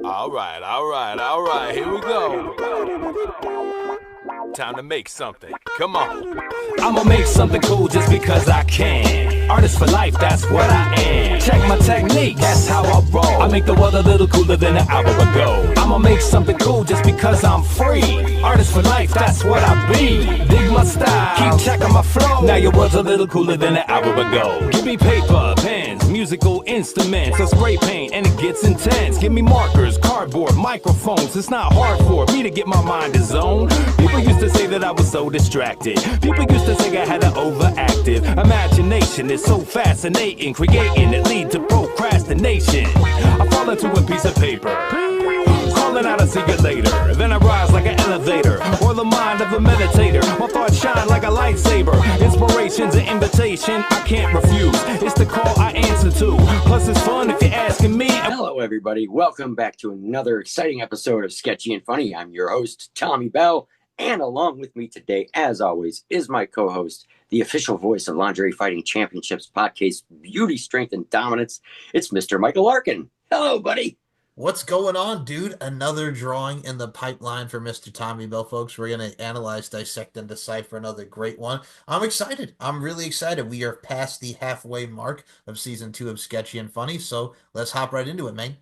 All right, here we go. Time to make something. Come on. I'ma make something cool just because I can. Artist for life, that's what I am. Check my technique, that's how I roll. I make the world a little cooler than an hour ago. I'ma make something cool just because I'm free. Artist for life, that's what I be. Dig my style, keep checking my flow. Now your world's a little cooler than an hour ago. Give me paper, pens, musical instruments, or spray paint, and it gets intense. Give me markers, cardboard, microphones. It's not hard for me to get my mind in zone. People used to say that I was so distracted. People used to say I had an overactive imagination. It's so fascinating, creating it lead to procrastination. I fall into a piece of paper, calling out, I see you later. Then I rise like an elevator, or the mind of a meditator. My thoughts shine like a lightsaber. Inspiration's an invitation I can't refuse. It's the call I answer to. Plus it's fun if you're asking me. Hello everybody, welcome back to another exciting episode of Sketchy and Funny. I'm your host, Tommy Bell, and along with me today, as always, is my co-host, the official voice of Lingerie Fighting Championships podcast, Beauty, Strength, and Dominance. It's Mr. Michael Larkin. Hello, buddy. What's going on, dude? Another drawing in the pipeline for Mr. Tommy Bell, folks. We're going to analyze, dissect, and decipher another great one. I'm excited. I'm really excited. We are past the halfway mark of season 2 of Sketchy and Funny, so let's hop right into it, man.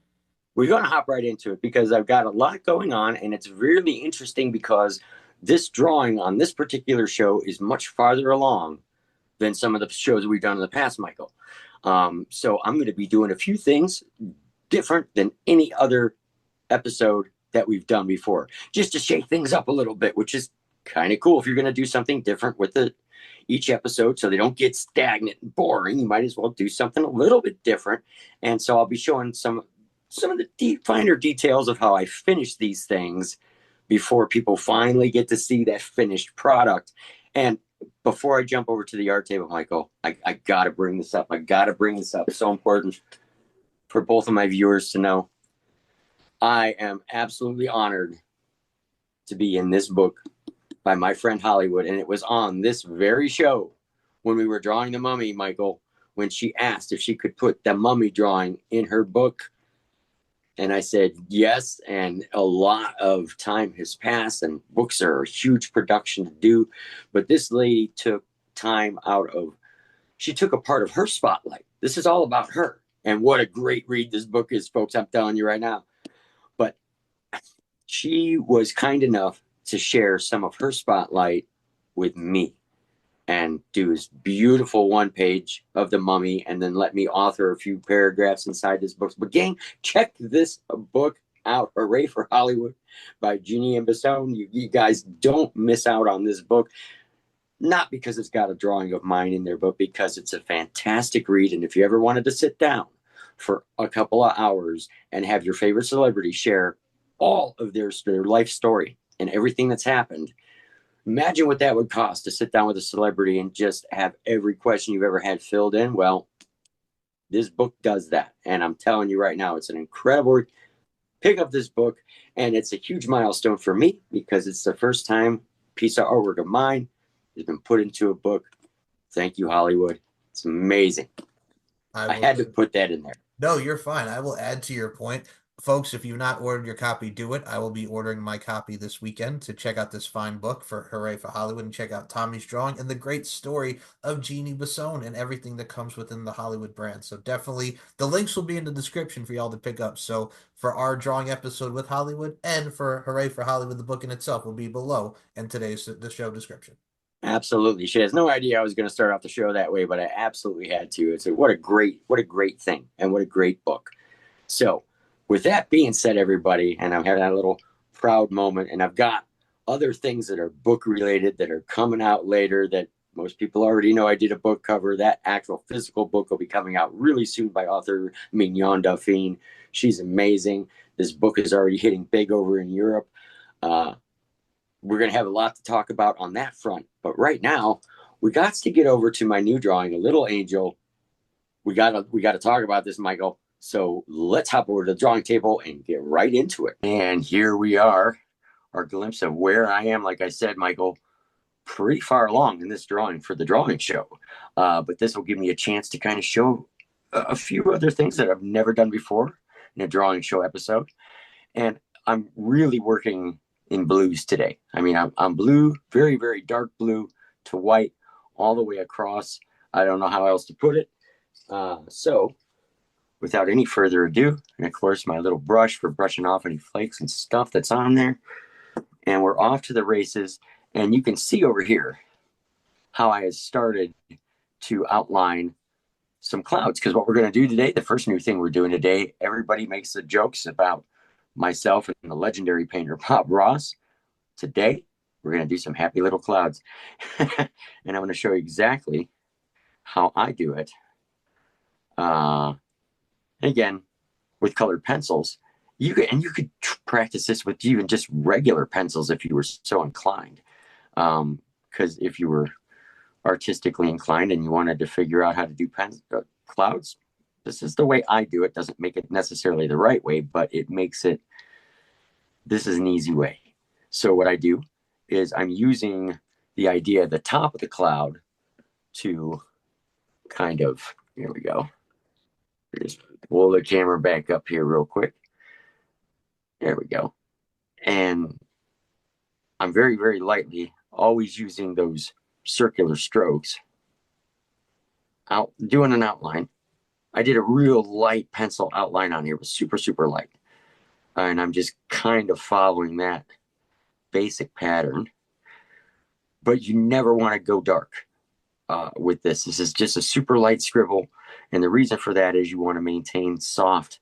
We're going to hop right into it because I've got a lot going on, and it's really interesting because this drawing on this particular show is much farther along than some of the shows we've done in the past, Michael. So I'm going to be doing a few things different than any other episode that we've done before, just to shake things up a little bit, which is kind of cool. If you're going to do something different with each episode so they don't get stagnant and boring, you might as well do something a little bit different. And so I'll be showing some of the finer details of how I finish these things before people finally get to see that finished product. And before I jump over to the art table, Michael, I got to bring this up. It's so important for both of my viewers to know. I am absolutely honored to be in this book by my friend Hollywood. And it was on this very show when we were drawing the mummy, Michael, when she asked if she could put the mummy drawing in her book. And I said, yes. And a lot of time has passed, and books are a huge production to do. But this lady took time she took a part of her spotlight. This is all about her. And what a great read this book is, folks. I'm telling you right now. But she was kind enough to share some of her spotlight with me and do this beautiful one page of the mummy, and then let me author a few paragraphs inside this book. But gang, check this book out. Hooray for Hollywood by Jeannie and Basone. You guys don't miss out on this book. Not because it's got a drawing of mine in there, but because it's a fantastic read. And if you ever wanted to sit down for a couple of hours and have your favorite celebrity share all of their life story and everything that's happened, imagine what that would cost to sit down with a celebrity and just have every question you've ever had filled in. Well, this book does that. And I'm telling you right now, it's an incredible pick up this book. And it's a huge milestone for me because it's the first time piece of artwork of mine has been put into a book. Thank you, Hollywood. It's amazing. I had to put that in there. No, you're fine. I will add to your point. Folks, if you've not ordered your copy, do it. I will be ordering my copy this weekend to check out this fine book for Hooray for Hollywood and check out Tommy's drawing and the great story of Jeannie Basone and everything that comes within the Hollywood brand. So definitely the links will be in the description for y'all to pick up. So for our drawing episode with Hollywood and for Hooray for Hollywood, the book in itself will be below in the show description. Absolutely. She has no idea I was going to start off the show that way, but I absolutely had to. It's what a great thing and what a great book. So with that being said, everybody, and I'm having a little proud moment, and I've got other things that are book related that are coming out later that most people already know. I did a book cover. That actual physical book will be coming out really soon by author Mignon Dauphine. She's amazing. This book is already hitting big over in Europe. We're going to have a lot to talk about on that front. But right now, we got to get over to my new drawing, A Little Angel. We got to talk about this, Michael. So let's hop over to the drawing table and get right into it. And here we are, our glimpse of where I am. Like I said, Michael, pretty far along in this drawing for the drawing show. But this will give me a chance to kind of show a few other things that I've never done before. in a drawing show episode. And I'm really working in blues today. I mean, I'm blue, very, very dark blue to white all the way across. I don't know how else to put it. So without any further ado, and of course my little brush for brushing off any flakes and stuff that's on there, and we're off to the races. And you can see over here how I had started to outline some clouds, because what we're going to do today, the first new thing we're doing today, everybody makes the jokes about myself and the legendary painter Bob Ross. Today we're going to do some happy little clouds. And I'm going to show you exactly how I do it. Again, with colored pencils, you could practice this with even just regular pencils if you were so inclined. Because if you were artistically inclined and you wanted to figure out how to do clouds, this is the way I do it. Doesn't make it necessarily the right way, but it makes it, this is an easy way. So what I do is I'm using the idea at the top of the cloud to kind of, here we go. Just pull the camera back up here real quick. There we go. And I'm very, very lightly always using those circular strokes out, doing an outline. I did a real light pencil outline on here. It was super, super light. And I'm just kind of following that basic pattern. But you never want to go dark with this. This is just a super light scribble. And the reason for that is you want to maintain soft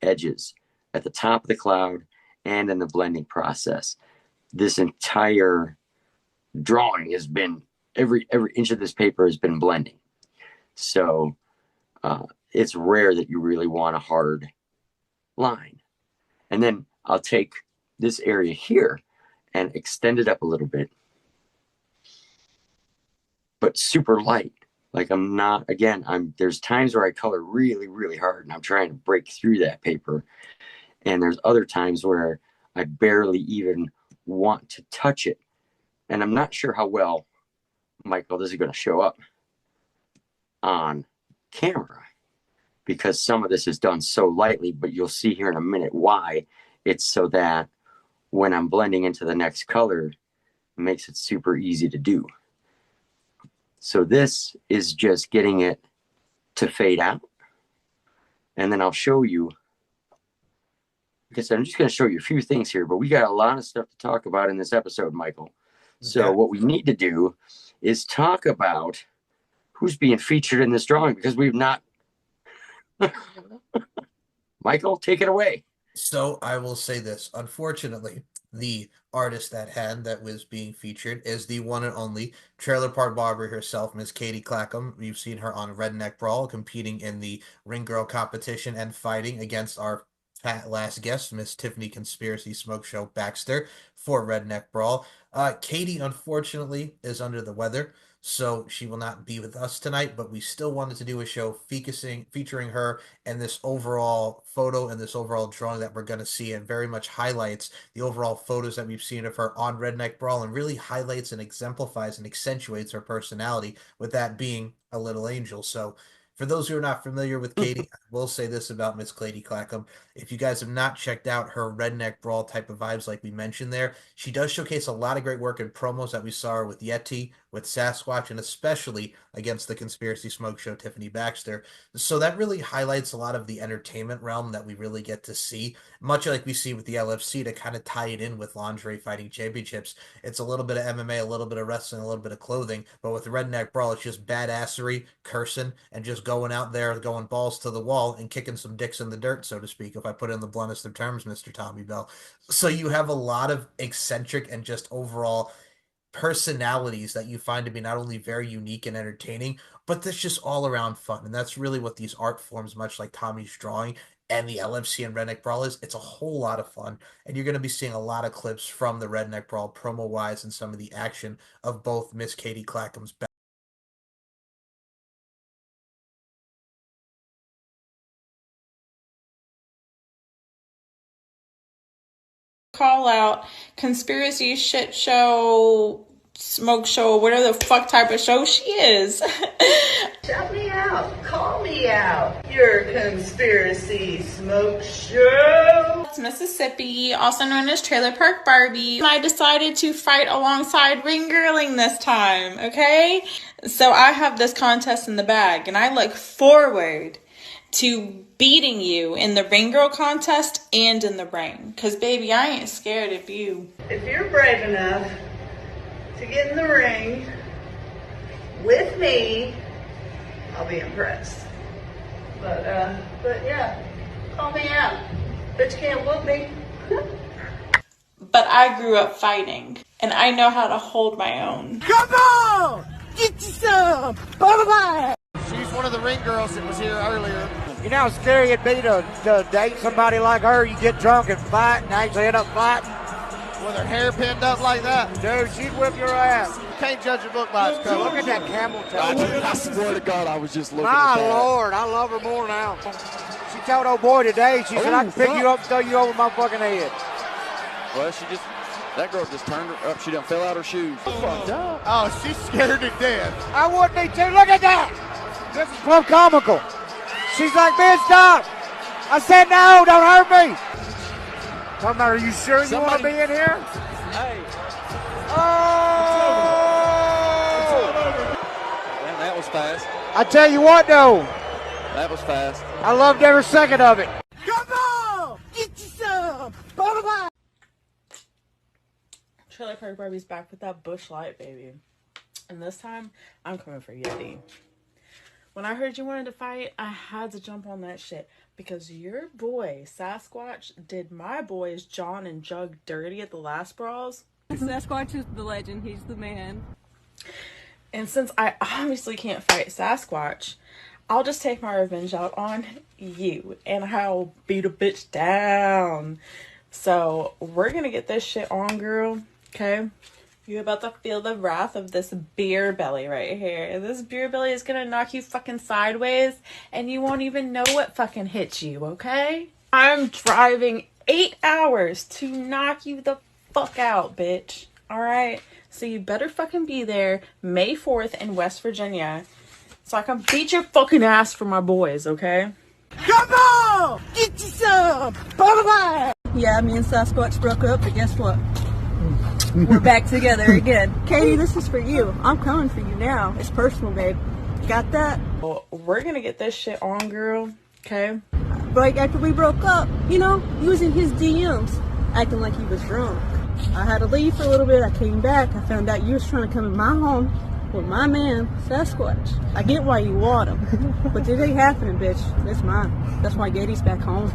edges at the top of the cloud and in the blending process. This entire drawing has been, every inch of this paper has been blending. So it's rare that you really want a hard line. And then I'll take this area here and extend it up a little bit, but super light. Like I'm not, again, there's times where I color really, really hard and I'm trying to break through that paper. And there's other times where I barely even want to touch it. And I'm not sure how well, Michael, this is going to show up on camera, because some of this is done so lightly, but you'll see here in a minute why. It's so that when I'm blending into the next color, it makes it super easy to do. So this is just getting it to fade out. And then I'll show you, because I'm just going to show you a few things here, but we got a lot of stuff to talk about in this episode, Michael. So what we need to do is talk about who's being featured in this drawing, because we've not. Michael, take it away. So I will say this. Unfortunately, the artist at hand that was being featured is the one and only Trailer Park Barbie herself, Miss Katie Clackum. You've seen her on Redneck Brawl, competing in the Ring Girl competition and fighting against our last guest, Miss Tiffany Conspiracy Smoke Show Baxter, for Redneck Brawl. Katie, unfortunately, is under the weather, so she will not be with us tonight, but we still wanted to do a show featuring her and this overall photo and this overall drawing that we're going to see, and very much highlights the overall photos that we've seen of her on Redneck Brawl, and really highlights and exemplifies and accentuates her personality, with that being a little angel. So for those who are not familiar with Katie, I will say this about Miss Katie Clackum. If you guys have not checked out her Redneck Brawl type of vibes like we mentioned there, she does showcase a lot of great work in promos that we saw her with Yeti, with Sasquatch, and especially against the Conspiracy Smoke Show, Tiffany Baxter. So that really highlights a lot of the entertainment realm that we really get to see, much like we see with the LFC, to kind of tie it in with Lingerie Fighting Championships. It's a little bit of MMA, a little bit of wrestling, a little bit of clothing, but with Redneck Brawl, it's just badassery, cursing, and just going out there, going balls to the wall and kicking some dicks in the dirt, so to speak, if I put it in the bluntest of terms, Mr. Tommy Bell. So you have a lot of eccentric and just overall personalities that you find to be not only very unique and entertaining, but that's just all around fun. And that's really what these art forms, much like Tommy's drawing and the LFC and Redneck Brawl, is. It's a whole lot of fun. And you're going to be seeing a lot of clips from the Redneck Brawl promo wise and some of the action of both Miss Katie Clackum's call out conspiracy shit show, smoke show, whatever the fuck type of show she is. Shut me out. out. Call me out. Your conspiracy smoke show. It's Mississippi, also known as Trailer Park Barbie. I decided to fight alongside Ring Girling this time, okay? So I have this contest in the bag, and I look forward to beating you in the Ring Girl contest and in the ring. Because, baby, I ain't scared of you. If you're brave enough to get in the ring with me, I'll be impressed. But yeah, call me out. Bet you can't whoop me. But I grew up fighting, and I know how to hold my own. Come on! Get you some! Bye-bye! She's one of the ring girls that was here earlier. You know how scary it'd be to date somebody like her? You get drunk and fight and actually end up fighting? With her hair pinned up like that. Dude, she'd whip your ass. You can't judge a book by its cover. Look at that camel toe. I swear to God, I was just looking My at that. Lord, I love her more now. She told old boy today, she said, I can pick you up and throw you over my fucking head. Well, that girl just turned her up. She done fell out her shoes. Fucked up. Oh, she's scared to death. I wouldn't be too. Look at that. This is Club Comical. She's like, man, stop. I said, no, don't hurt me. Talking about, are you sure you want to be in here? Hey. Oh! Man, that was fast. I tell you what, though. That was fast. I loved every second of it. Come on! Get you some! Bye-bye! Trailer Park Barbie's back with that bush light, baby. And this time, I'm coming for you, D. When I heard you wanted to fight, I had to jump on that shit. Because your boy, Sasquatch, did my boys, John and Jug, dirty at the last Brawls. Sasquatch is the legend. He's the man. And since I obviously can't fight Sasquatch, I'll just take my revenge out on you. And I'll beat a bitch down. So, we're gonna get this shit on, girl. Okay? You're about to feel the wrath of this beer belly right here. This beer belly is gonna knock you fucking sideways, and you won't even know what fucking hit you, okay? I'm driving 8 hours to knock you the fuck out, bitch. Alright? So you better fucking be there May 4th in West Virginia, so I can beat your fucking ass for my boys, okay? Come on! Get you some! Bye-bye! Yeah, me and Sasquatch broke up, but guess what? We're back together again. Katie, this is for you. I'm coming for you now. It's personal, babe. Got that? Well, we're gonna get this shit on, girl. Okay? Right after we broke up, you know, he was in his DMs, acting like he was drunk. I had to leave for a little bit. I came back. I found out you was trying to come in my home with my man, Sasquatch. I get why you want him, but this ain't happening, bitch. It's mine. That's why Gatie's back home.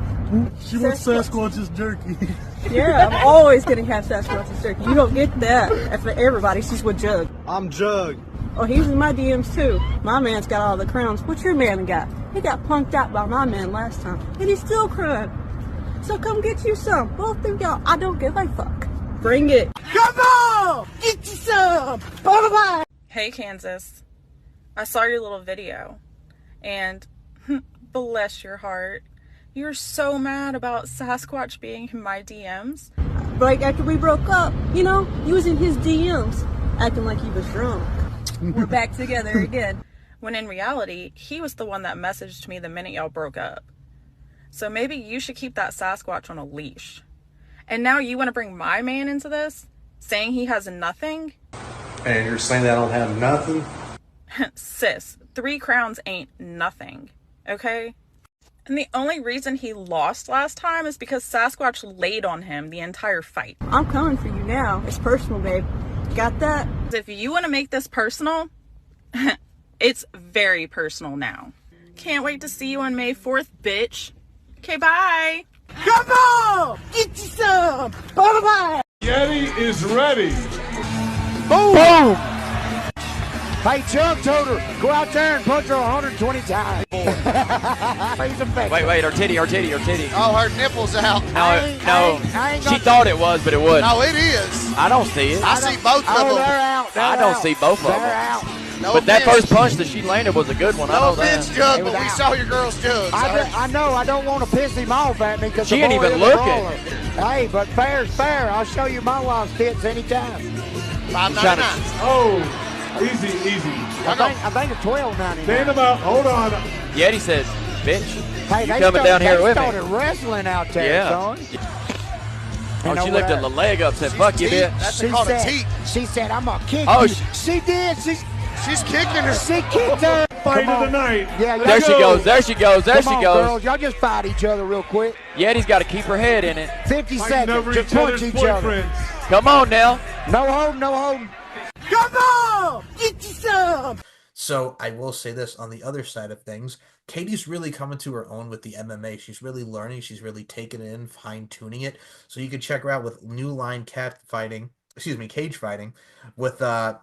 She wants Sasquatch's jerky. Yeah, I'm always gonna have Sasquatch's jerky. You don't get that. That's for everybody. She's with Jug. I'm Jug. Oh, he's in my DMs too. My man's got all the crowns. What your man got? He got punked out by my man last time, and he's still crying. So come get you some. Both of y'all. I don't give a fuck. Bring it. Come on! Get you some! Bye-bye! Hey, Kansas. I saw your little video, and bless your heart. You're so mad about Sasquatch being in my DMs. Right after we broke up, you know, he was in his DMs, acting like he was drunk. We're back together again. When in reality, he was the one that messaged me the minute y'all broke up. So maybe you should keep that Sasquatch on a leash. And now you want to bring my man into this? Saying he has nothing? And you're saying that I don't have nothing? Sis, 3 crowns ain't nothing. Okay? And the only reason he lost last time is because Sasquatch laid on him the entire fight. I'm coming for you now. It's personal, babe. Got that? If you want to make this personal, it's very personal now. Can't wait to see you on May 4th, bitch. Okay, bye. Come on! Get you some! Bye-bye! Yeti is ready. Boom! Boom! Hey, Chuck told her, go out there and punch her 120 times. Wait, her titty. Oh, her nipple's out. No. She thought it was, but it wasn't. No, it is. I don't see it. I see both of them. They're out. I don't see both of them. They're out. No But that offense. first punch that she landed was a good one. I No know offense, that. Jug, It was but we out. saw your girl's jugs. I know. I don't want to piss him off at me because She ain't even looking. Hey, but fair's fair. I'll show you my wife's tits anytime. $5.99. Oh, Easy. I think it's $12.99. Stand about. Hold on. Yeti said, bitch, Hey, you they coming down here with they me. started wrestling out there, Yeah. son. Oh, she lifted the leg up, said, fuck you, bitch. That's called a teat. She said, I'm going to kick Oh, you. She did. She's kicking her. She kicked her. Fight Come of the on. night. Yeah, There she goes. There she goes. There Come she on, goes. girls. Y'all just fight each other real quick. Yeti's got to keep her head in it. 50 Fighting seconds. over Just each punch other's each other. boyfriends. Come on now. No holding, no holding. Come on! Get you some! So I will say this, on the other side of things, Katie's really coming to her own with the MMA. She's really learning. She's really taking it in, fine-tuning it. So you can check her out with New Line cage fighting with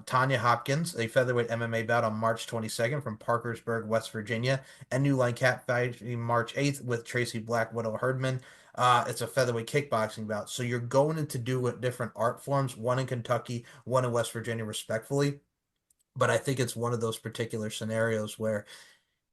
Tanya Hopkins, a featherweight MMA bout on March 22nd from Parkersburg, West Virginia, and New Line cat fighting March 8th with Tracy Black Widow Herdman. It's a featherweight kickboxing bout. So you're going into do different art forms, one in Kentucky, one in West Virginia, respectfully. But I think it's one of those particular scenarios where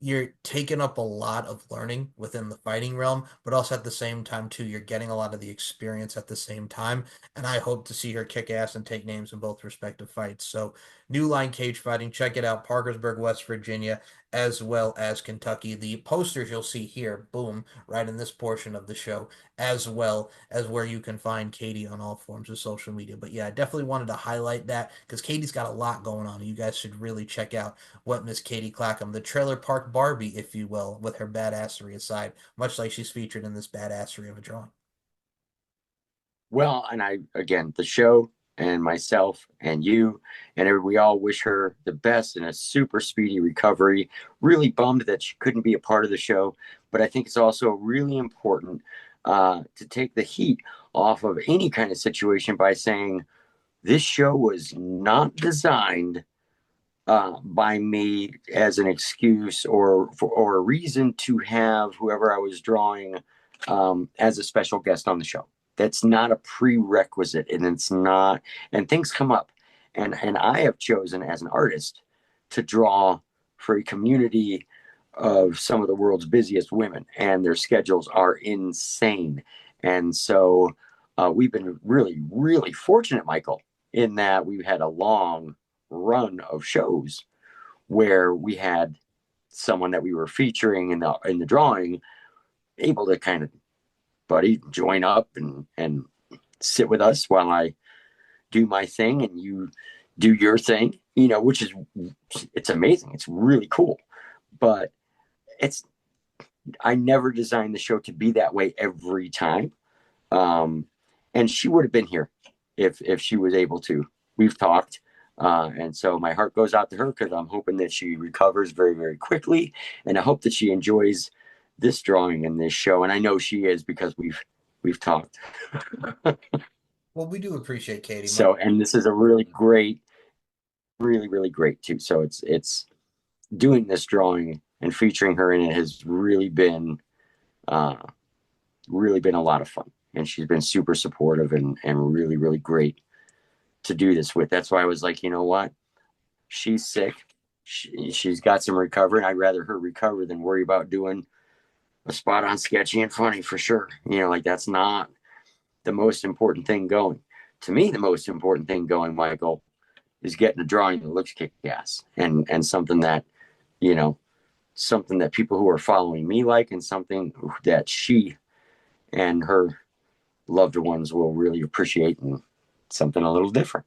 you're taking up a lot of learning within the fighting realm, but also at the same time, too, you're getting a lot of the experience at the same time. And I hope to see her kick ass and take names in both respective fights. So, New Line Cage Fighting, check it out, Parkersburg, West Virginia, as well as Kentucky. The posters you'll see here, boom, right in this portion of the show, as well as where you can find Katie on all forms of social media. But yeah, I definitely wanted to highlight that because Katie's got a lot going on. You guys should really check out what Miss Katie Clackum, the Trailer Park Barbie, if you will, with her badassery aside, much like she's featured in this badassery of a drawing. Well, and the show and myself and you and we all wish her the best and a super speedy recovery. Really bummed that she couldn't be a part of the show, but I think it's also really important to take the heat off of any kind of situation by saying this show was not designed by me as an excuse or a reason to have whoever I was drawing as a special guest on the show. That's not a prerequisite, and it's not, and things come up. And I have chosen as an artist to draw for a community of some of the world's busiest women, and their schedules are insane. And so we've been really, really fortunate, Michael, in that we've had a long run of shows where we had someone that we were featuring in the drawing able to kind of join up and sit with us while I do my thing and you do your thing, which is, it's amazing. It's really cool, but I never designed the show to be that way every time. And she would have been here if she was able to. We've talked. And so my heart goes out to her because I'm hoping that she recovers very, very quickly. And I hope that she enjoys this drawing and this show. And I know she is because we've talked. Well, we do appreciate Katie. So, and this is a really great, really, really great too. So it's doing this drawing and featuring her in it has really been a lot of fun. And she's been super supportive and really, really great to do this with. That's why I was like, you know what? She's sick. She's got some recovery. I'd rather her recover than worry about doing a spot on Sketchy and Funny for sure. That's not the most important thing going. To me, the most important thing going, Michael, is getting a drawing that looks kick-ass and something that, something that people who are following me like, and something that she and her loved ones will really appreciate, and something a little different.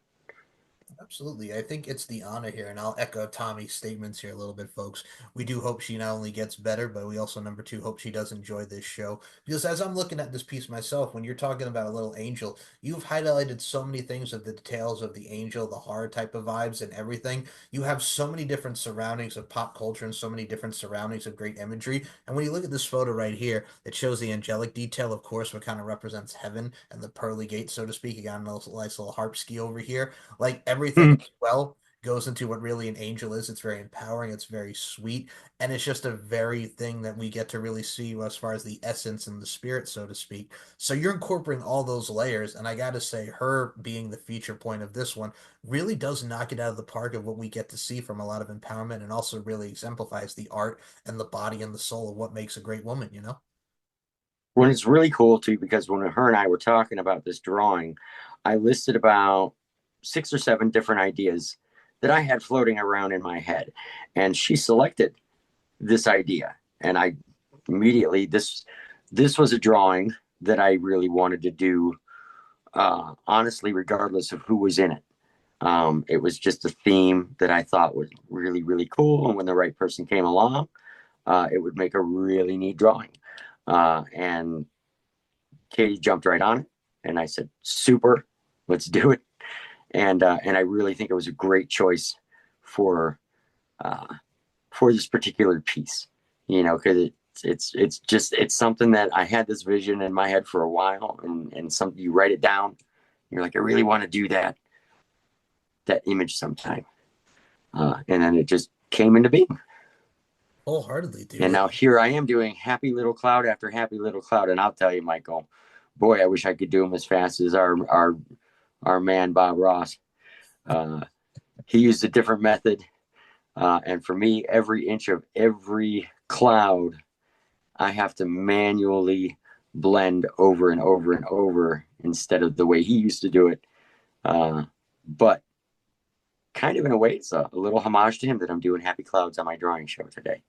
Absolutely. I think it's the honor here, and I'll echo Tommy's statements here a little bit, folks. We do hope she not only gets better, but we also, number two, hope she does enjoy this show. Because as I'm looking at this piece myself, when you're talking about a little angel, you've highlighted so many things of the details of the angel, the horror type of vibes and everything. You have so many different surroundings of pop culture and so many different surroundings of great imagery. And when you look at this photo right here, it shows the angelic detail, of course, what kind of represents heaven and the pearly gate, so to speak. You got a nice little harp ski over here. Like everything as well goes into what really an angel is. It's very empowering. It's very sweet. And it's just a very thing that we get to really see as far as the essence and the spirit, so to speak. So you're incorporating all those layers. And I got to say, her being the feature point of this one really does knock it out of the park of what we get to see from a lot of empowerment, and also really exemplifies the art and the body and the soul of what makes a great woman, When it's really cool too, because when her and I were talking about this drawing, I listed about 6 or 7 different ideas that I had floating around in my head. And she selected this idea. And I immediately, this was a drawing that I really wanted to do, honestly, regardless of who was in it. It was just a theme that I thought was really, really cool. And when the right person came along, it would make a really neat drawing. And Katie jumped right on it. And I said, super, let's do it. And I really think it was a great choice for this particular piece, you know, because it's something that I had this vision in my head for a while, and something you write it down, you're like, I really want to do that image sometime. And then it just came into being. Wholeheartedly, dude. And now here I am doing happy little cloud after happy little cloud. And I'll tell you, Michael, boy, I wish I could do them as fast as our man, Bob Ross. He used a different method. And for me, every inch of every cloud, I have to manually blend over and over and over instead of the way he used to do it. But kind of in a way, it's a little homage to him that I'm doing happy clouds on my drawing show today.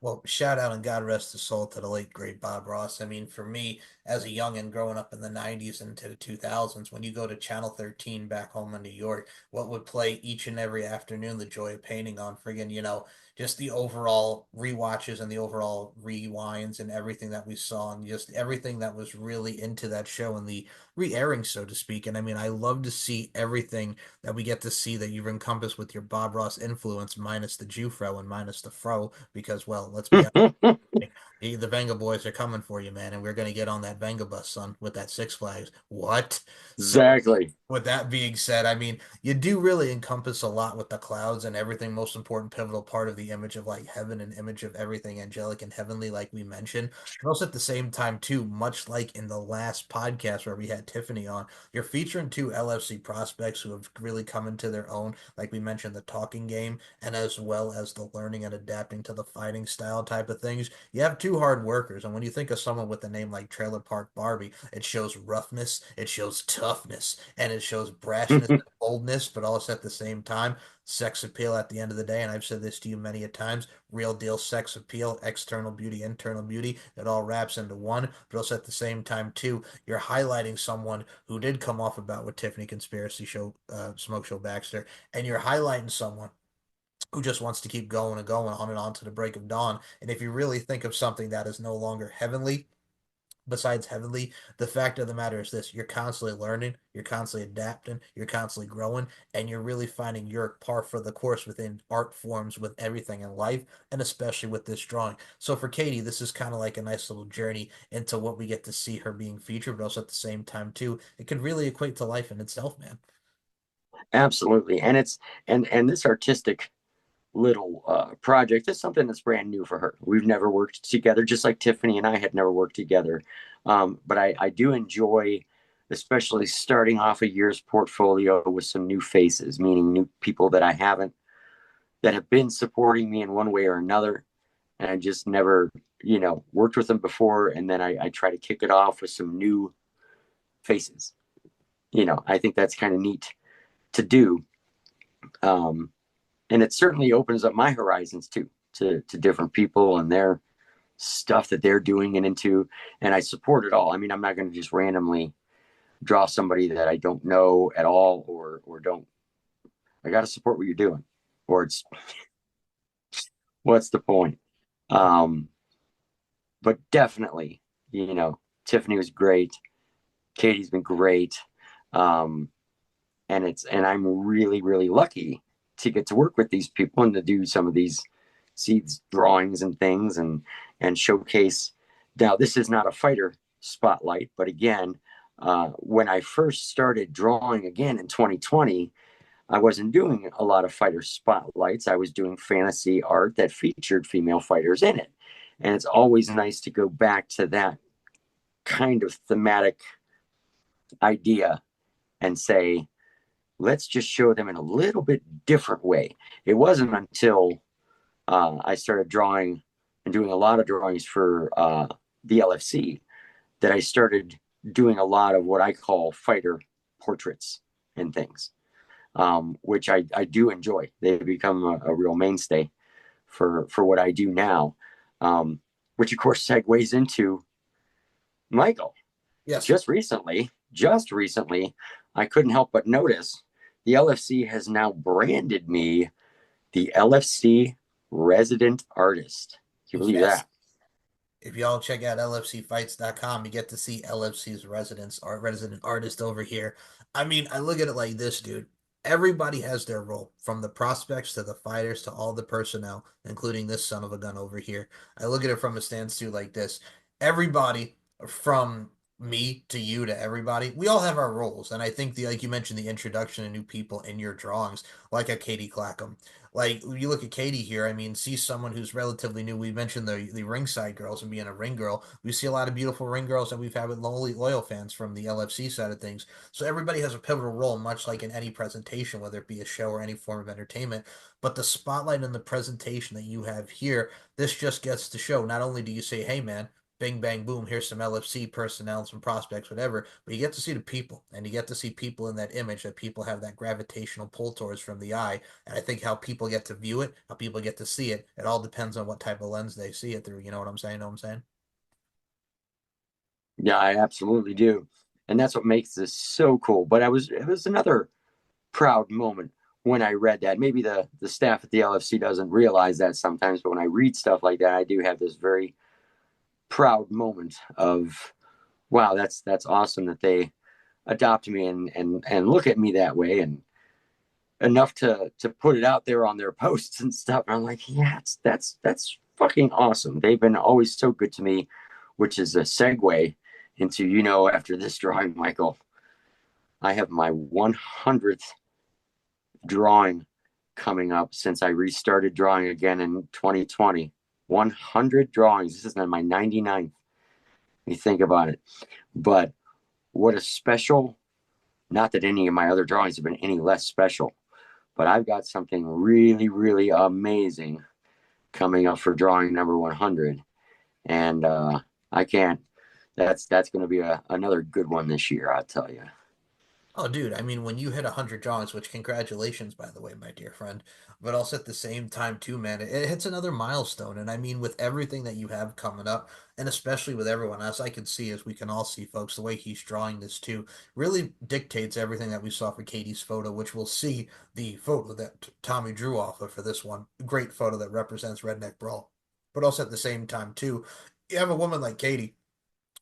Well, shout out and God rest his soul to the late great Bob Ross. I mean, for me, as a youngin' growing up in the 90s and into the 2000s, when you go to Channel 13 back home in New York, what would play each and every afternoon, The Joy of Painting on friggin', you know, just the overall rewatches and the overall rewinds and everything that we saw and just everything that was really into that show and the re-airing, so to speak. And I mean, I love to see everything that we get to see that you've encompassed with your Bob Ross influence, minus the Jufro and minus the Fro, because, well, let's be honest, the Venga boys are coming for you, man, and we're going to get on that Venga bus, son, with that Six Flags. What? Exactly. So, with that being said, I mean, you do really encompass a lot with the clouds and everything, most important, pivotal part of the image of like heaven and image of everything angelic and heavenly, like we mentioned. But also at the same time, too, much like in the last podcast where we had Tiffany on, you're featuring two LFC prospects who have really come into their own, like we mentioned, the talking game, and as well as the learning and adapting to the fighting style type of things. You have two hard workers, and when you think of someone with a name like Trailer Park Barbie, it shows roughness, it shows toughness, and it shows brashness and boldness, but also at the same time, sex appeal at the end of the day. And I've said this to you many a times, real deal sex appeal, external beauty, internal beauty, it all wraps into one. But also at the same time, too, you're highlighting someone who did come off about with Tiffany Conspiracy Show, Smoke Show Baxter, and you're highlighting someone who just wants to keep going and on to the break of dawn. And if you really think of something that is no longer heavenly, besides heavenly, the fact of the matter is this: you're constantly learning, you're constantly adapting, you're constantly growing, and you're really finding your par for the course within art forms with everything in life, and especially with this drawing. So for Katie, this is kind of like a nice little journey into what we get to see her being featured, but also at the same time too, it could really equate to life in itself, man. Absolutely. And it's and this artistic little project is something that's brand new for her. We've never worked together, just like Tiffany and I had never worked together. But I do enjoy, especially starting off a year's portfolio with some new faces, meaning new people that that have been supporting me in one way or another. And I just never, worked with them before. And then I try to kick it off with some new faces. I think that's kind of neat to do. And it certainly opens up my horizons too, to different people and their stuff that they're doing and into. And I support it all. I mean, I'm not going to just randomly draw somebody that I don't know at all or don't. I got to support what you're doing, or it's what's the point? But definitely, Tiffany was great. Katie's been great. And I'm really, really lucky to get to work with these people and to do some of these seeds drawings and things and showcase. Now, this is not a fighter spotlight, but again, when I first started drawing again in 2020, I wasn't doing a lot of fighter spotlights. I was doing fantasy art that featured female fighters in it. And it's always nice to go back to that kind of thematic idea and say, let's just show them in a little bit different way. It wasn't until I started drawing and doing a lot of drawings for the LFC that I started doing a lot of what I call fighter portraits and things. which I do enjoy. They've become a real mainstay for what I do now, which of course segues into Michael. Yes. Just recently, I couldn't help but notice the LFC has now branded me the LFC resident artist. Can you believe that? If y'all check out lfcfights.com, you get to see LFC's resident artist over here. I mean, I look at it like this, dude. Everybody has their role, from the prospects to the fighters to all the personnel, including this son of a gun over here. I look at it from a stance too like this. Everybody, from me to you to everybody, we all have our roles. And I think like you mentioned, the introduction of new people in your drawings, like a Katie Clackum. Like, you look at Katie here, I mean, see someone who's relatively new. We mentioned the ringside girls and being a ring girl. We see a lot of beautiful ring girls that we've had with loyal fans from the LFC side of things. So everybody has a pivotal role, much like in any presentation, whether it be a show or any form of entertainment. But the spotlight and the presentation that you have here, this just gets to show, not only do you say, hey, man, bing, bang, boom, here's some LFC personnel, some prospects, whatever. But you get to see the people, and you get to see people in that image that people have that gravitational pull towards from the eye. And I think how people get to view it, how people get to see it, it all depends on what type of lens they see it through. You know what I'm saying? Know what I'm saying? Yeah, I absolutely do. And that's what makes this so cool. But it was another proud moment when I read that. Maybe the staff at the LFC doesn't realize that sometimes, but when I read stuff like that, I do have this very proud moment of, wow, that's awesome that they adopt me and look at me that way, and enough to put it out there on their posts and stuff. And I'm like, yeah, that's fucking awesome. They've been always so good to me, which is a segue into, after this drawing, Michael, I have my 100th drawing coming up since I restarted drawing again in 2020. 100 drawings. This is my 99th. You think about it. But what a special, not that any of my other drawings have been any less special, but I've got something really, really amazing coming up for drawing number 100. And that's going to be another good one this year, I'll tell you. Oh, dude, I mean, when you hit 100 drawings, which congratulations, by the way, my dear friend, but also at the same time, too, man, it hits another milestone. And I mean, with everything that you have coming up, and especially with everyone, as I can see, as we can all see, folks, the way he's drawing this, too, really dictates everything that we saw for Katie's photo, which we'll see the photo that Tommy drew off of for this one. Great photo that represents Redneck Brawl. But also at the same time, too, you have a woman like Katie,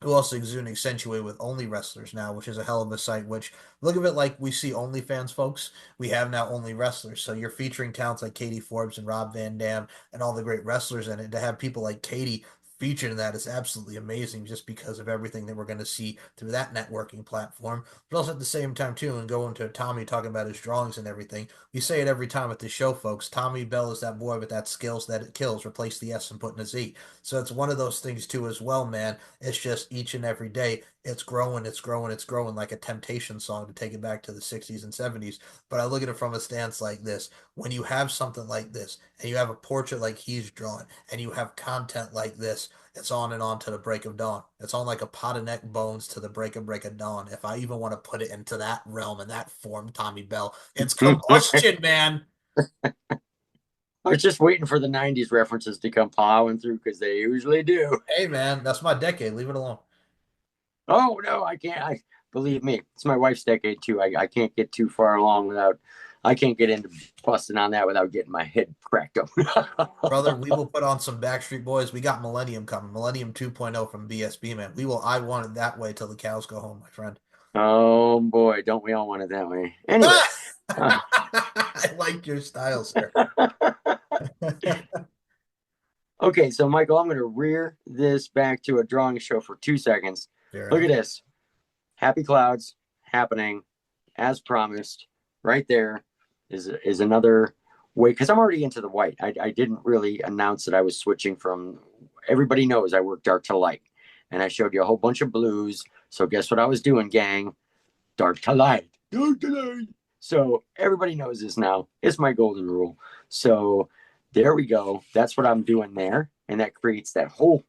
who also exude accentuate with only wrestlers now, which is a hell of a sight. Which, look at it like we see OnlyFans, folks. We have now only wrestlers. So you're featuring talents like Katie Forbes and Rob Van Dam and all the great wrestlers in it. To have people like Katie featured in that is absolutely amazing, just because of everything that we're going to see through that networking platform. But also at the same time, too, and going to Tommy talking about his drawings and everything, we say it every time at the show, folks. Tommy Bell is that boy with that skills that it kills. Replace the S and put in a Z. So it's one of those things, too, as well, man. It's just each and every day, it's growing, it's growing, it's growing, like a Temptation song, to take it back to the 60s and 70s. But I look at it from a stance like this. When you have something like this, and you have a portrait like he's drawn, and you have content like this, it's on and on to the break of dawn. It's on like a pot of neck bones to the break of dawn. If I even want to put it into that realm and that form, Tommy Bell, it's combustion, man. I was just waiting for the 90s references to come plowing through, because they usually do. Hey, man, that's my decade. Leave it alone. Oh, no, I can't. Believe me, it's my wife's decade, too. I can't get too far along I can't get into busting on that without getting my head cracked up. Brother, we will put on some Backstreet Boys. We got Millennium coming. Millennium 2.0 from BSB, man. I want it that way till the cows go home, my friend. Oh, boy, don't we all want it that way? Anyway. I like your style, sir. Okay, so Michael, I'm going to rear this back to a drawing show for 2 seconds. Look at this. Happy Clouds happening as promised. Right there is another way, because I'm already into the white. I didn't really announce that I was switching from, everybody knows I work dark to light. And I showed you a whole bunch of blues. So guess what I was doing, gang? Dark to light. Dark to light. So everybody knows this now. It's my golden rule. So there we go. That's what I'm doing there. And that creates that whole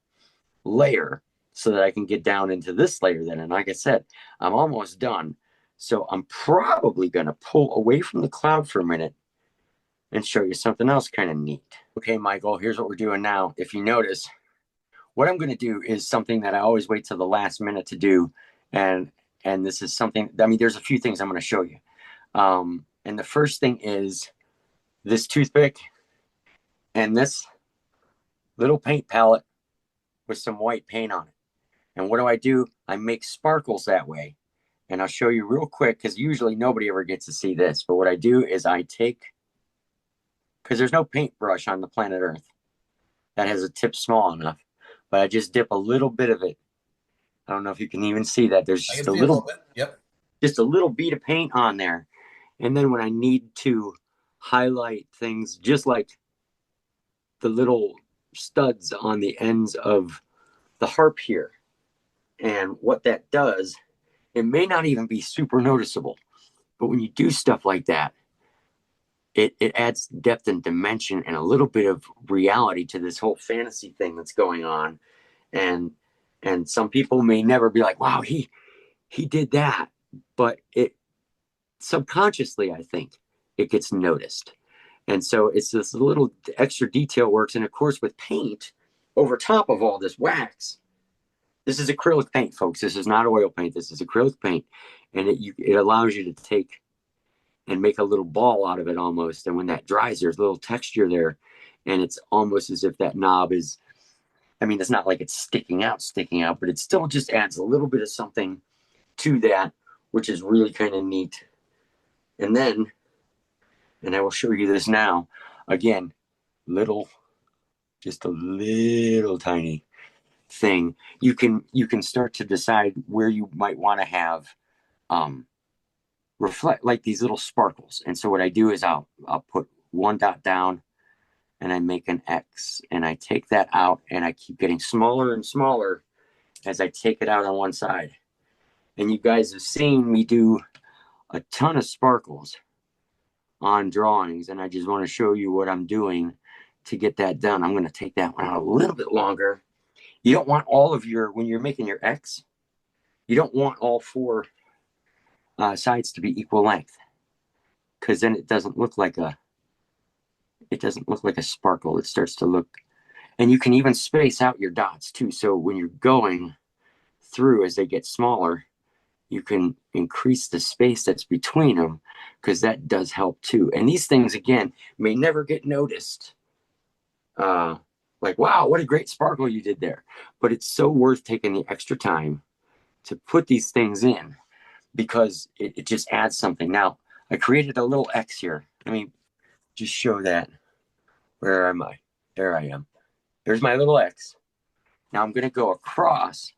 layer so that I can get down into this layer then. And like I said, I'm almost done. So I'm probably going to pull away from the cloud for a minute and show you something else kind of neat. Okay, Michael, here's what we're doing now. If you notice, what I'm going to do is something that I always wait till the last minute to do. And this is something, I mean, there's a few things I'm going to show you. And the first thing is this toothpick and this little paint palette with some white paint on it. And what do? I make sparkles that way. And I'll show you real quick, because usually nobody ever gets to see this. But what I do is I take, because there's no paintbrush on the planet Earth that has a tip small enough, but I just dip a little bit of it. I don't know if you can even see that. There's just a little bit. Yep. Just a little bead of paint on there. And then when I need to highlight things, just like the little studs on the ends of the harp here, and what that does, it may not even be super noticeable, but when you do stuff like that, it adds depth and dimension and a little bit of reality to this whole fantasy thing that's going on. And some people may never be like, wow, he did that. But it subconsciously, I think, it gets noticed. And so it's this little extra detail works. And of course, with paint over top of all this wax, this is acrylic paint, folks. This is not oil paint. This is acrylic paint. And it allows you to take and make a little ball out of it almost. And when that dries, there's a little texture there. And it's almost as if that knob is, I mean, it's not like it's sticking out, but it still just adds a little bit of something to that, which is really kind of neat. And then, and I will show you this now, again, just a little tiny thing. You can start to decide where you might want to have reflect, like these little sparkles. And so what I do is I'll put one dot down and I make an X, and I take that out and I keep getting smaller and smaller as I take it out on one side. And you guys have seen me do a ton of sparkles on drawings, and I just want to show you what I'm doing to get that done. I'm going to take that one out a little bit longer. You don't want all of when you're making your X, you don't want all four sides to be equal length, because then it doesn't look like a sparkle. It starts to look, and you can even space out your dots too. So when you're going through, as they get smaller, you can increase the space that's between them, because that does help too. And these things, again, may never get noticed. Like, wow, what a great sparkle you did there. But it's so worth taking the extra time to put these things in, because it just adds something. Now, I created a little X here. Let me just show that. Where am I? There I am. There's my little X. Now I'm going to go across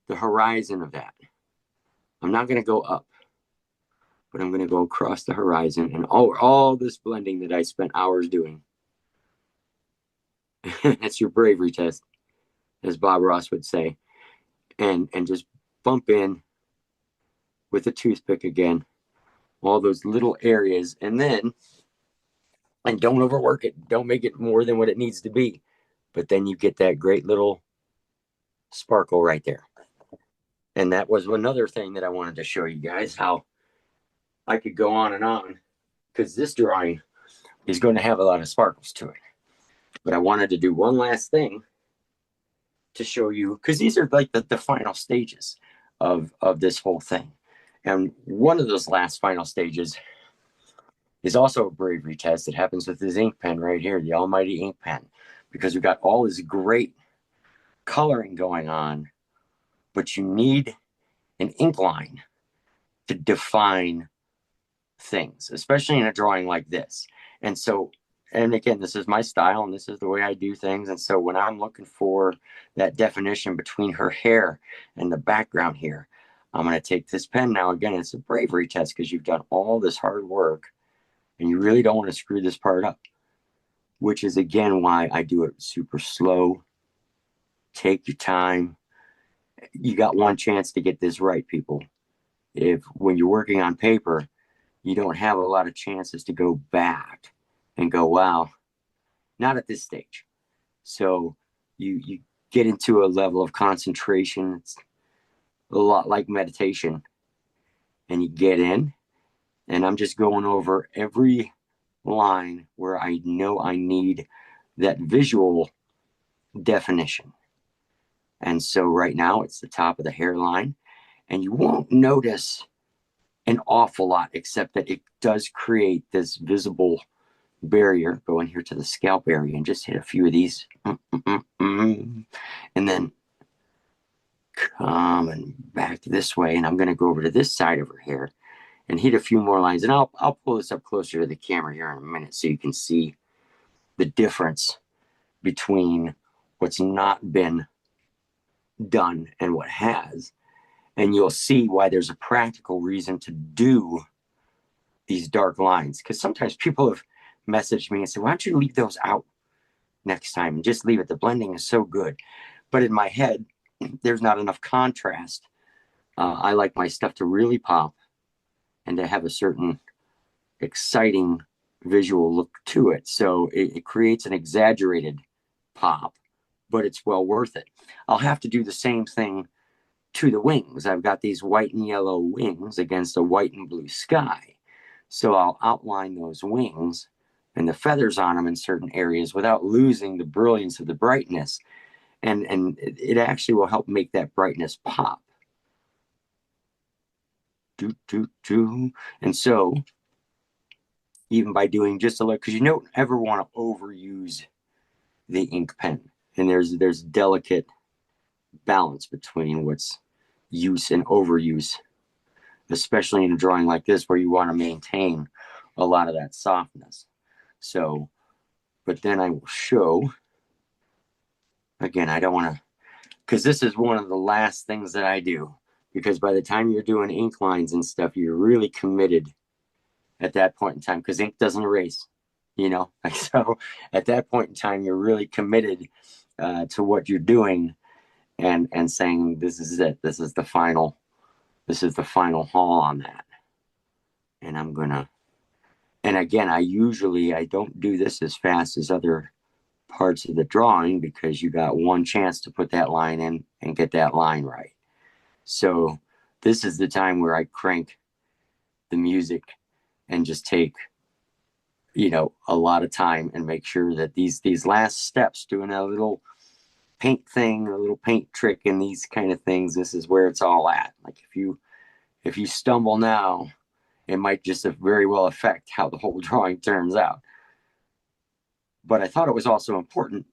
the horizon of that. I'm not going to go up, but I'm going to go across the horizon, and all this blending that I spent hours doing. That's your bravery test, as Bob Ross would say. And just bump in with a toothpick again, all those little areas, and don't overwork it. Don't make it more than what it needs to be. But then you get that great little sparkle right there. And that was another thing that I wanted to show you guys, how I could go on, because this drawing is going to have a lot of sparkles to it. But I wanted to do one last thing to show you, because these are like the final stages of this whole thing. And one of those last final stages is also a bravery test. It happens with this ink pen right here, the almighty ink pen, because we've got all this great coloring going on, but you need an ink line to define things, especially in a drawing like this. And so, and again, this is my style and this is the way I do things. And so when I'm looking for that definition between her hair and the background here, I'm going to take this pen now. Again, it's a bravery test, because you've done all this hard work and you really don't want to screw this part up, which is, again, why I do it super slow. Take your time. You got one chance to get this right, people. When you're working on paper, you don't have a lot of chances to go back and go, wow, not at this stage. So you get into a level of concentration. It's a lot like meditation. and you get in, and I'm just going over every line where I know I need that visual definition. And so right now it's the top of the hairline, and you won't notice an awful lot, except that it does create this visible barrier. Go in here to the scalp area and just hit a few of these. And then coming back this way, and I'm going to go over to this side of her hair and hit a few more lines. And I'll pull this up closer to the camera here in a minute so you can see the difference between what's not been done and what has. And you'll see why there's a practical reason to do these dark lines. Because sometimes people have messaged me and said, why don't you leave those out next time and just leave it? The blending is so good. But in my head, there's not enough contrast. I like my stuff to really pop and to have a certain exciting visual look to it. So it creates an exaggerated pop, but it's well worth it. I'll have to do the same thing to the wings. I've got these white and yellow wings against a white and blue sky. So I'll outline those wings and the feathers on them in certain areas without losing the brilliance of the brightness. And it actually will help make that brightness pop. And so even by doing just a little, because you don't ever want to overuse the ink pen. And there's delicate balance between what's use and overuse, especially in a drawing like this where you want to maintain a lot of that softness. So, but then I will show, again, I don't want to, because this is one of the last things that I do, because by the time you're doing ink lines and stuff, you're really committed at that point in time, because ink doesn't erase, you know. So at that point in time, you're really committed to what you're doing and saying, this is it. This is the final haul on that. And I'm gonna, and again, I don't do this as fast as other parts of the drawing, because you got one chance to put that line in and get that line right. So this is the time where I crank the music and just take, you know, a lot of time and make sure that these last steps, doing a little paint thing, a little paint trick and these kind of things, this is where it's all at. Like if you stumble now, it might just very well affect how the whole drawing turns out. But I thought it was also important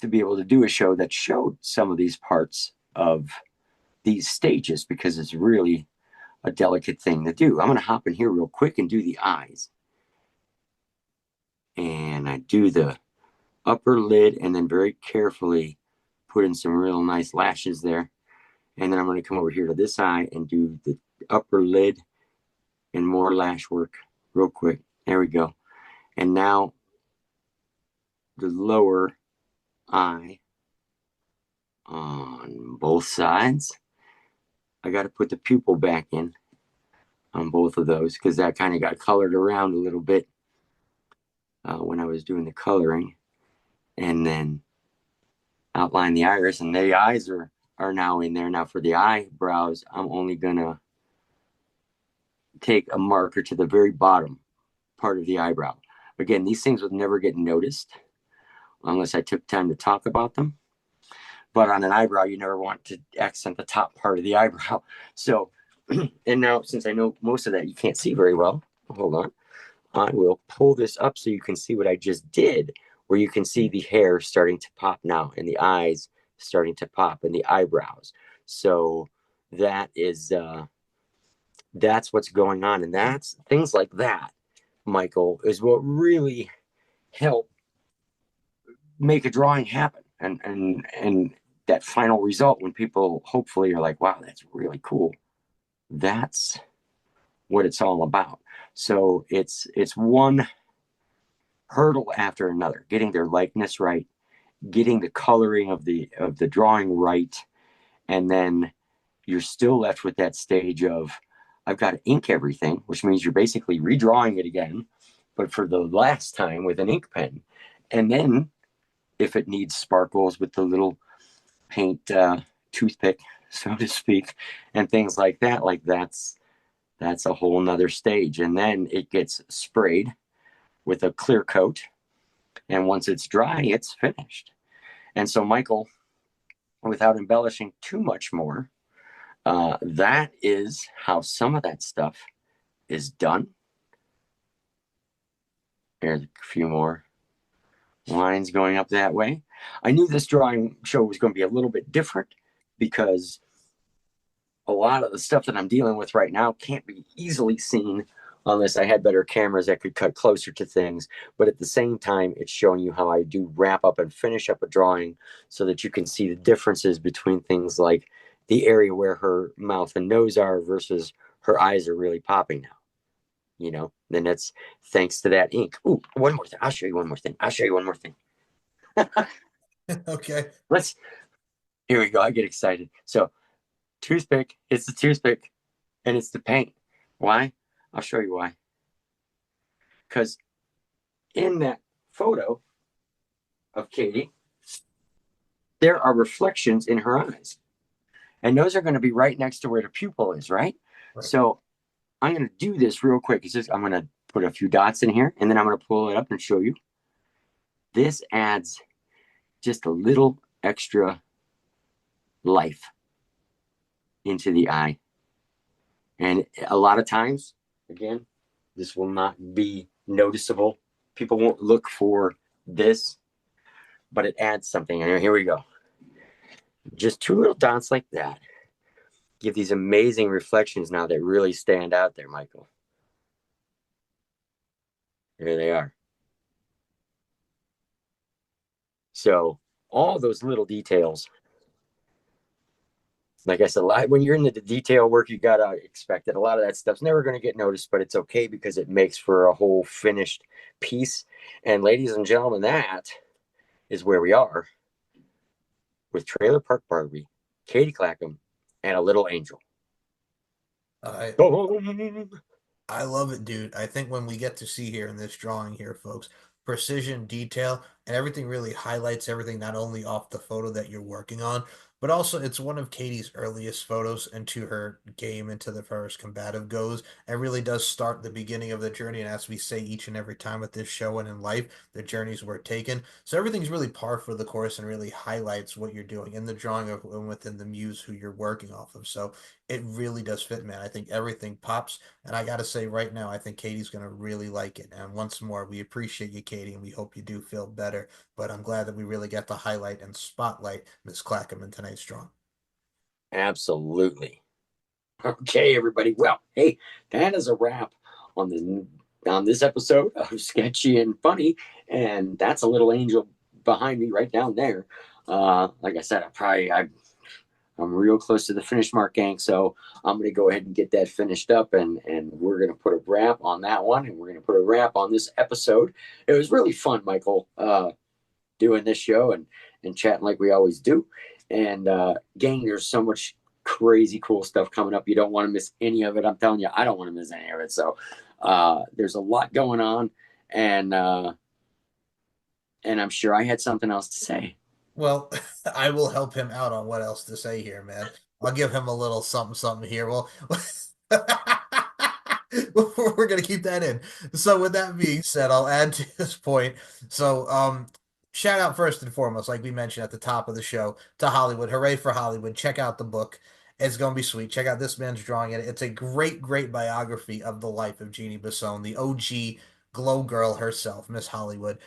to be able to do a show that showed some of these parts of these stages, because it's really a delicate thing to do. I'm going to hop in here real quick and do the eyes. And I do the upper lid and then very carefully put in some real nice lashes there. And then I'm going to come over here to this eye and do the upper lid and more lash work real quick. There we go. And now the lower eye on both sides. I got to put the pupil back in on both of those, because that kind of got colored around a little bit when I was doing the coloring. And then outline the iris, and the eyes are now in there. Now for the eyebrows, I'm only gonna take a marker to the very bottom part of the eyebrow. Again, these things would never get noticed unless I took time to talk about them. But on an eyebrow, you never want to accent the top part of the eyebrow. So, and now since I know most of that you can't see very well, hold on, I will pull this up so you can see what I just did, where you can see the hair starting to pop now and the eyes starting to pop and the eyebrows. So that is, that's what's going on. And that's things like that, Michael, is what really help make a drawing happen. And that final result, when people hopefully are like, wow, that's really cool. That's what it's all about. So it's one hurdle after another, getting their likeness right, getting the coloring of the drawing right, and then you're still left with that stage of, I've got to ink everything, which means you're basically redrawing it again, but for the last time with an ink pen. And then if it needs sparkles with the little paint toothpick, so to speak, and things like that, like that's That's a whole nother stage. And then it gets sprayed with a clear coat. And once it's dry, it's finished. And so, Michael, without embellishing too much more, that is how some of that stuff is done. There's a few more lines going up that way. I knew this drawing show was going to be a little bit different because a lot of the stuff that I'm dealing with right now can't be easily seen unless I had better cameras that could cut closer to things. But at the same time, it's showing you how I do wrap up and finish up a drawing so that you can see the differences between things like the area where her mouth and nose are versus her eyes are really popping now. You know, then that's thanks to that ink. Ooh, one more thing. I'll show you one more thing. Okay. Here we go. I get excited. So, toothpick, it's the toothpick, and it's the paint. Why? I'll show you why. Because in that photo of Katie, there are reflections in her eyes. And those are going to be right next to where the pupil is, right? So I'm going to do this real quick. I'm going to put a few dots in here, and then I'm going to pull it up and show you. This adds just a little extra life into the eye. And a lot of times, again, this will not be noticeable. People won't look for this, but it adds something. And here we go. Just two little dots like that give these amazing reflections now that really stand out there, Michael. There they are. So all those little details, like I said, when you're into the detail work, you got to expect it. A lot of that stuff's never going to get noticed, but it's okay because it makes for a whole finished piece. And ladies and gentlemen, that is where we are with Trailer Park Barbie, Katie Clackum, and a little angel. I love it, dude. I think when we get to see here in this drawing here, folks, precision, detail, and everything really highlights everything, not only off the photo that you're working on, but also it's one of Katie's earliest photos into her game, into the first combative goes. It really does start the beginning of the journey. And as we say each and every time with this show and in life, the journeys were taken. So everything's really par for the course and really highlights what you're doing in the drawing of and within the muse who you're working off of. So it really does fit, man. I think everything pops. And I got to say right now, I think Katie's going to really like it. And once more, we appreciate you, Katie, and we hope you do feel better. But I'm glad that we really get to highlight and spotlight Miss Clackum in tonight's drawing. Absolutely. Okay, everybody. Well, hey, that is a wrap on this episode of Sketchy and Funny. And that's a little angel behind me right down there. Like I said, I'm real close to the finish mark, gang. So I'm going to go ahead and get that finished up, and we're going to put a wrap on that one, and we're going to put a wrap on this episode. It was really fun, Michael, doing this show and chatting like we always do. And gang, there's so much crazy cool stuff coming up. You don't want to miss any of it. I'm telling you, I don't want to miss any of it. So there's a lot going on, and I'm sure I had something else to say. Well, I will help him out on what else to say here, man. I'll give him a little something here. Well, we're going to keep that in. So with that being said, I'll add to this point. So shout out first and foremost, like we mentioned at the top of the show, to Hollywood. Hooray for Hollywood. Check out the book. It's going to be sweet. Check out this man's drawing it. It's a great, great biography of the life of Jeannie Bisson, the OG glow girl herself, Miss Hollywood.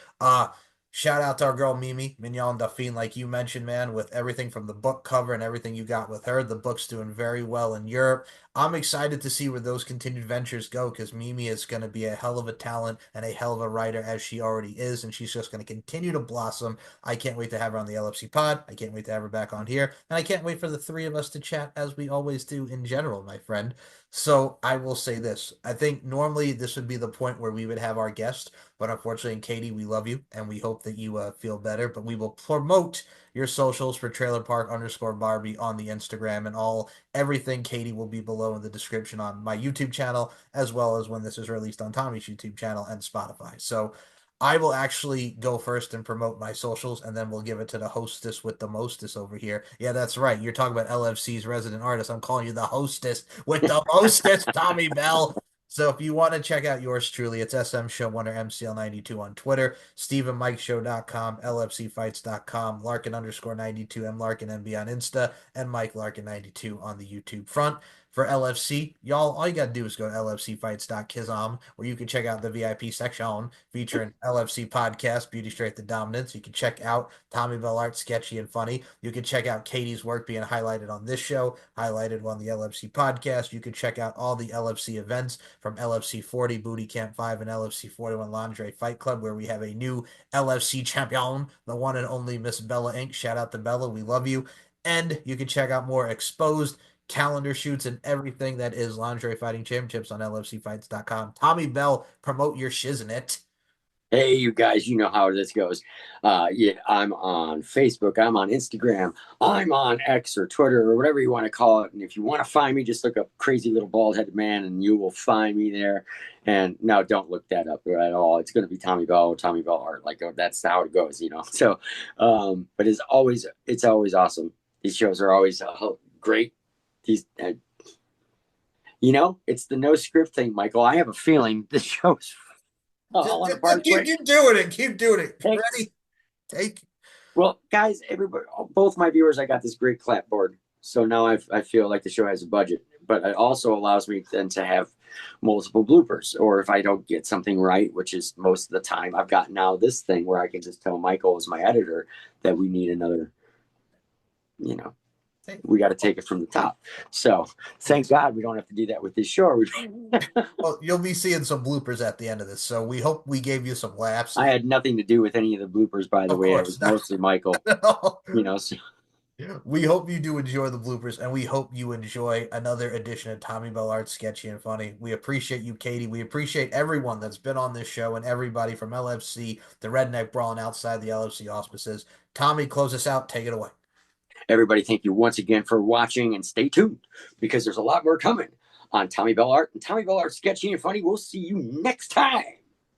Shout out to our girl Mimi Mignon Dauphine, like you mentioned, man, with everything from the book cover and everything you got with her. The book's doing very well in Europe. I'm excited to see where those continued ventures go because Mimi is going to be a hell of a talent and a hell of a writer as she already is, and she's just going to continue to blossom. I can't wait to have her on the LFC pod. I can't wait to have her back on here, and I can't wait for the three of us to chat as we always do in general, my friend. So I will say this. I think normally this would be the point where we would have our guest, but unfortunately, Katie, we love you, and we hope that you feel better, but we will promote your socials for Trailer Park _Barbie on the Instagram and everything. Katie will be below in the description on my YouTube channel, as well as when this is released on Tommy's YouTube channel and Spotify. So I will actually go first and promote my socials, and then we'll give it to the hostess with the mostest over here. Yeah, that's right. You're talking about LFC's resident artist. I'm calling you the hostess with the mostest, Tommy Bell. So if you want to check out yours truly, it's SM Show 1 or MCL92 on Twitter, StephenMikeShow.com, LFCFights.com, Larkin_92, MLarkinMB on Insta, and Mike Larkin92 on the YouTube front. For LFC, y'all, all you got to do is go to lfcfights.kizom, where you can check out the VIP section featuring LFC podcast, Beauty Straight the Dominance. You can check out Tommy Bell Art, Sketchy and Funny. You can check out Katie's work being highlighted on this show, highlighted on the LFC podcast. You can check out all the LFC events from LFC 40, Booty Camp 5, and LFC 41 Lingerie Fight Club, where we have a new LFC champion, the one and only Miss Bella Inc. Shout out to Bella. We love you. And you can check out more exposed calendar shoots and everything that is Lingerie Fighting Championships on lfcfights.com. Tommy Bell, promote your shiznit. Hey, you guys, you know how this goes. Yeah, I'm on Facebook. I'm on Instagram. I'm on X or Twitter or whatever you want to call it. And if you want to find me, just look up Crazy Little Bald-Headed Man and you will find me there. And no, don't look that up at all. It's going to be Tommy Bell Art. Like, that's how it goes, you know. So, but it's always awesome. These shows are always great. These, you know, it's the no script thing, Michael. I have a feeling this show's keep doing it. Keep doing it. Ready? Take. Well, guys, everybody, both my viewers, I got this great clapboard. So now I feel like the show has a budget, but it also allows me then to have multiple bloopers. Or if I don't get something right, which is most of the time, I've got now this thing where I can just tell Michael as my editor that we need another, you know. We got to take it from the top. So thank God we don't have to do that with this show. Well, you'll be seeing some bloopers at the end of this. So we hope we gave you some laughs. I had nothing to do with any of the bloopers, by the way. It was mostly Michael. You know, so. We hope you do enjoy the bloopers, and we hope you enjoy another edition of Tommy Bell Art, Sketchy and Funny. We appreciate you, Katie. We appreciate everyone that's been on this show and everybody from LFC, the Redneck Brawl, and outside the LFC auspices. Tommy, close us out. Take it away. Everybody, thank you once again for watching, and stay tuned because there's a lot more coming on Tommy Bell Art and Tommy Bell Art, Sketchy and Funny. We'll see you next time.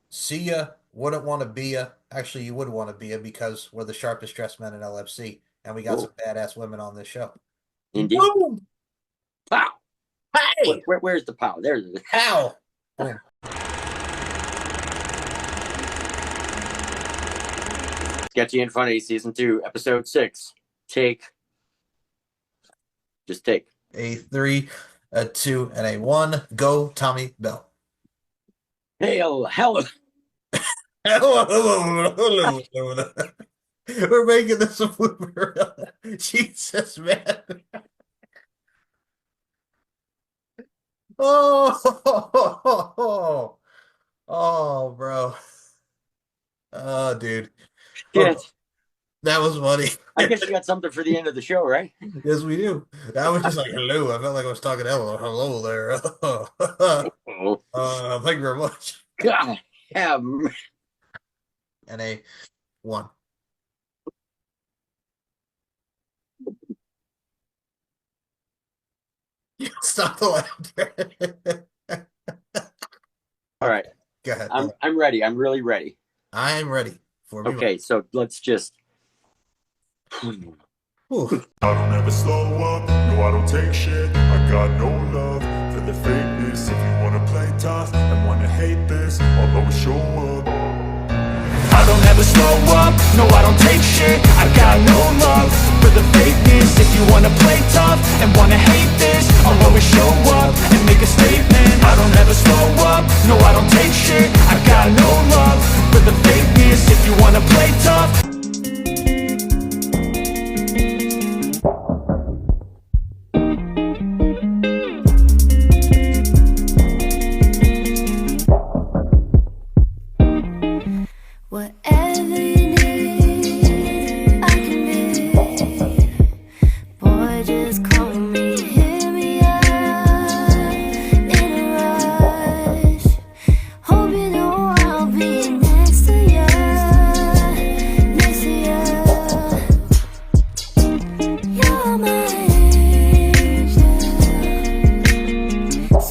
See ya. Wouldn't want to be ya. Actually, you would want to be ya because we're the sharpest dressed men in LFC, and we got some badass women on this show. Indeed. Boom. Pow. Hey. Where's the pow? There's the pow. Sketchy and Funny, Season 2, Episode 6. Just take. A 3, a 2, and a 1. Go, Tommy Bell. Hello. We're making this a blooper. Jesus, man. Oh, bro. Oh, dude. Shit. That was funny. I guess you got something for the end of the show, right? Yes, we do. I was just like, hello. I felt like I was talking hello there. Thank you very much. God, yeah. And a 1. Stop the laughter. All right. Go ahead. I'm ready. I'm really ready. I am ready. Okay, so let's just. I don't ever slow up, no I don't take shit. I got no love for the fakeness. If you wanna play tough and wanna hate this, I'll always show up. I don't ever slow up, no I don't take shit. I got no love for the fakeness. If you wanna play tough and wanna hate this, I'll always show up and make a statement. I don't ever slow up, no I don't take shit. I got no love for the fakeness. If you wanna play tough.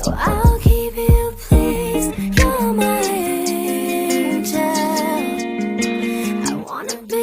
So I'll keep you pleased. You're my angel. me.